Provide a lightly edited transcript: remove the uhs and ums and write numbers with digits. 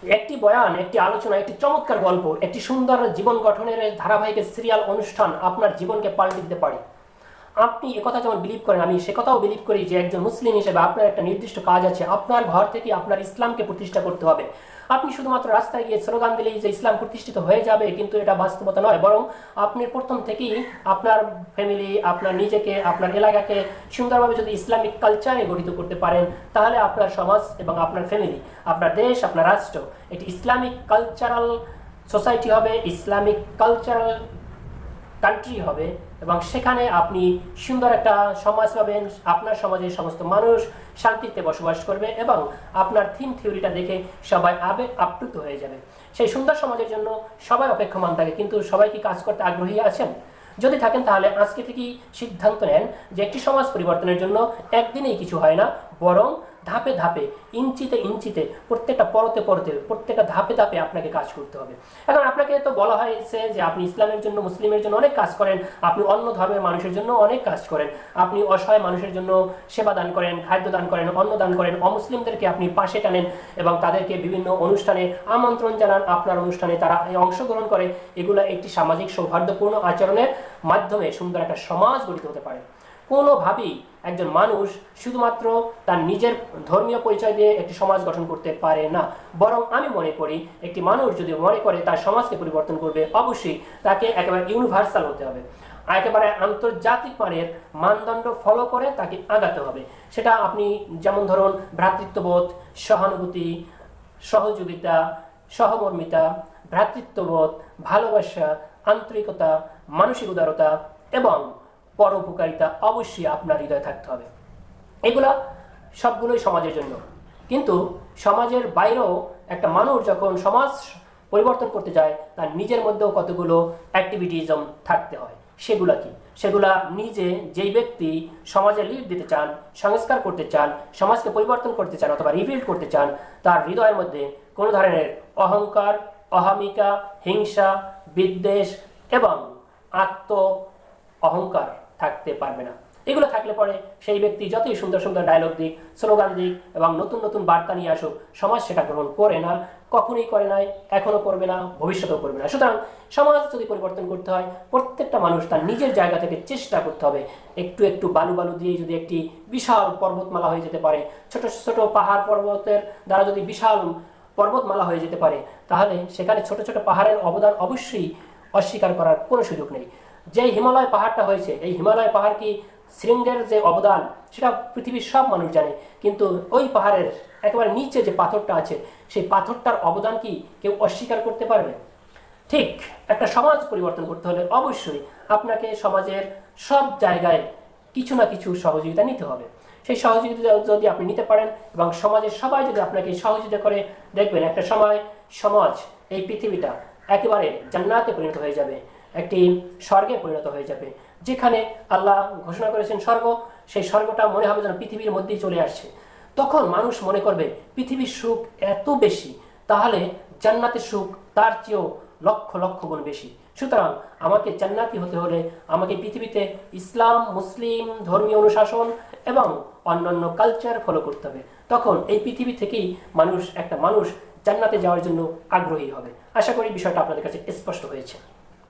একটি বয়ান, একটি আলোচনা, একটি চমৎকার গল্প, একটি সুন্দর জীবন গঠনের ধারাবাহিক সিরিয়াল অনুষ্ঠান আপনার জীবনকে পাল্টে দিতে পারে। আপনি একথা যেমন বিলিভ করেন, আমি সে কথাও বিলিভ করি যে একজন মুসলিম হিসেবে আপনার একটা নির্দিষ্ট কাজ আছে। আপনার ঘর থেকে আপনার ইসলামকে প্রতিষ্ঠা করতে হবে। আপনি শুধুমাত্র রাস্তায় গিয়ে স্লোগান দিলেই যে ইসলাম প্রতিষ্ঠিত হয়ে যাবে, কিন্তু এটা বাস্তবতা নয়। বরং আপনি প্রথম থেকেই আপনার ফ্যামিলি, আপনার নিজেকে, আপনার এলাকাকে সুন্দরভাবে যদি ইসলামিক কালচারে গঠিত করতে পারেন, তাহলে আপনার সমাজ এবং আপনার ফ্যামিলি, আপনার দেশ, আপনার রাষ্ট্র একটি ইসলামিক কালচারাল সোসাইটি হবে, ইসলামিক কালচারাল কান্ট্রি হবে, এবং সেখানে আপনি সুন্দর একটা সমাজ পাবেন। আপনার সমাজের সমস্ত মানুষ শান্তিতে বসবাস করবে এবং আপনার থিম থিওরিটা দেখে সবাই আবেগ আপ্লুত হয়ে যাবে। সেই সুন্দর সমাজের জন্য সবাই অপেক্ষমান থাকে, কিন্তু সবাই কি কাজ করতে আগ্রহী আছেন? যদি থাকেন তাহলে আজকে থেকেই সিদ্ধান্ত নেন যে একটি সমাজ পরিবর্তনের জন্য একদিনেই কিছু হয় না, বরং ধাপে ধাপে, ইঞ্চিতে ইঞ্চিতে, প্রত্যেকটা পরতে পরতে, প্রত্যেকটা ধাপে ধাপে আপনাকে কাজ করতে হবে। এখন আপনাকে তো বলা হয়েছে যে আপনি ইসলামের জন্য, মুসলিমের জন্য অনেক কাজ করেন, আপনি অন্য ধর্মের মানুষের জন্য অনেক কাজ করেন, আপনি অসহায় মানুষের জন্য সেবা দান করেন, খাদ্য দান করেন, অন্ন দান করেন, অমুসলিমদেরকে আপনি পাশে টানেন এবং তাদেরকে বিভিন্ন অনুষ্ঠানে আমন্ত্রণ জানান, আপনার অনুষ্ঠানে তারা অংশগ্রহণ করে। এগুলো একটি সামাজিক সৌহার্দ্যপূর্ণ আচরণের মাধ্যমে সুন্দর একটা সমাজ গঠিত হতে পারে। কোনোভাবেই একজন মানুষ শুধুমাত্র তার নিজের ধর্মীয় পরিচয় দিয়ে একটি সমাজ গঠন করতে পারে না। বরং আমি মনে করি একটি মানুষ যদি মনে করে তার সমাজকে পরিবর্তন করবে, অবশ্যই তাকে একেবারে ইউনিভার্সাল হতে হবে, একেবারে আন্তর্জাতিক মানের মানদণ্ড ফলো করে তাকে আগাতে হবে। সেটা আপনি যেমন ধরুন ভ্রাতৃত্ববোধ, সহানুভূতি, সহযোগিতা, সহমর্মিতা, ভ্রাতৃত্ববোধ, ভালোবাসা, আন্তরিকতা, মানসিক উদারতা এবং পরোপকারিতা অবশ্যই আপনার হৃদয়ে থাকতে হবে। এগুলা সবগুলোই সমাজের জন্য। কিন্তু সমাজের বাইরেও একটা মানুষ যখন সমাজ পরিবর্তন করতে যায়, তার নিজের মধ্যেও কতগুলো অ্যাক্টিভিটিজম থাকতে হয়। সেগুলা কি? সেগুলা নিজে যেই ব্যক্তি সমাজে লিড দিতে চান, সংস্কার করতে চান, সমাজকে পরিবর্তন করতে চান অথবা রিবিল্ড করতে চান, তার হৃদয়ের মধ্যে কোনো ধরনের অহংকার, অহমিকা, হিংসা, বিদ্বেষ এবং আত্ম অহংকার থাকতে পারবে না। এগুলো থাকলে পরে সেই ব্যক্তি যতই সুন্দর সুন্দর ডায়লগ দিক, স্লোগান দিক এবং নতুন নতুন বার্তা নিয়ে আসুক, সমাজ সেটা গ্রহণ করে না, কখনোই করে নাই, এখনো করবে না, ভবিষ্যতেও করবে না। সুতরাং সমাজ যদি পরিবর্তন করতে হয়, প্রত্যেকটা মানুষ তার নিজের জায়গা থেকে চেষ্টা করতে হবে। একটু একটু বালু বালু দিয়ে যদি একটি বিশাল পর্বতমালা হয়ে যেতে পারে, ছোট ছোট পাহাড় পর্বতের দ্বারা যদি বিশাল পর্বতমালা হয়ে যেতে পারে, তাহলে সেখানে ছোট ছোট পাহাড়ের অবদান অবশ্যই অস্বীকার করার কোনো সুযোগ নেই। যে হিমালয় পাহাড়টা হয়েছে, এই হিমালয় পাহাড় কি শৃঙ্গের যে অবদান সেটা পৃথিবীর সব মানুষ জানে, কিন্তু ওই পাহাড়ের একেবারে নিচে যে পাথরটা আছে, সেই পাথরটার অবদান কি কেউ অস্বীকার করতে পারবে? ঠিক একটা সমাজ পরিবর্তন করতে হলে অবশ্যই আপনাকে সমাজের সব জায়গায় কিছু না কিছু সহযোগিতা নিতে হবে। সেই সহযোগিতা যদি আপনি নিতে পারেন এবং সমাজের সবাই যদি আপনাকে সহযোগিতা করে, দেখবেন একটা সময় সমাজ, এই পৃথিবীটা একেবারে জান্নাতে পরিণত হয়ে যাবে, একটি স্বর্গে পরিণত হয়ে যাবে। যেখানে আল্লাহ ঘোষণা করেছেন স্বর্গ, সেই স্বর্গটা মনে হবে যেন পৃথিবীর মধ্যেই চলে আসছে। তখন মানুষ মনে করবে পৃথিবীর সুখ এত বেশি, তাহলে জান্নাতের সুখ তার চেয়েও লক্ষ লক্ষ গুণ বেশি। সুতরাং আমাকে জান্নাতি হতে হলে আমাকে পৃথিবীতে ইসলাম, মুসলিম ধর্মীয় অনুশাসন এবং অন্যান্য কালচার ফলো করতে হবে। তখন এই পৃথিবী থেকেই একটা মানুষ জান্নাতে যাওয়ার জন্য আগ্রহী হবে। আশা করি বিষয়টা আপনাদের কাছে স্পষ্ট হয়েছে।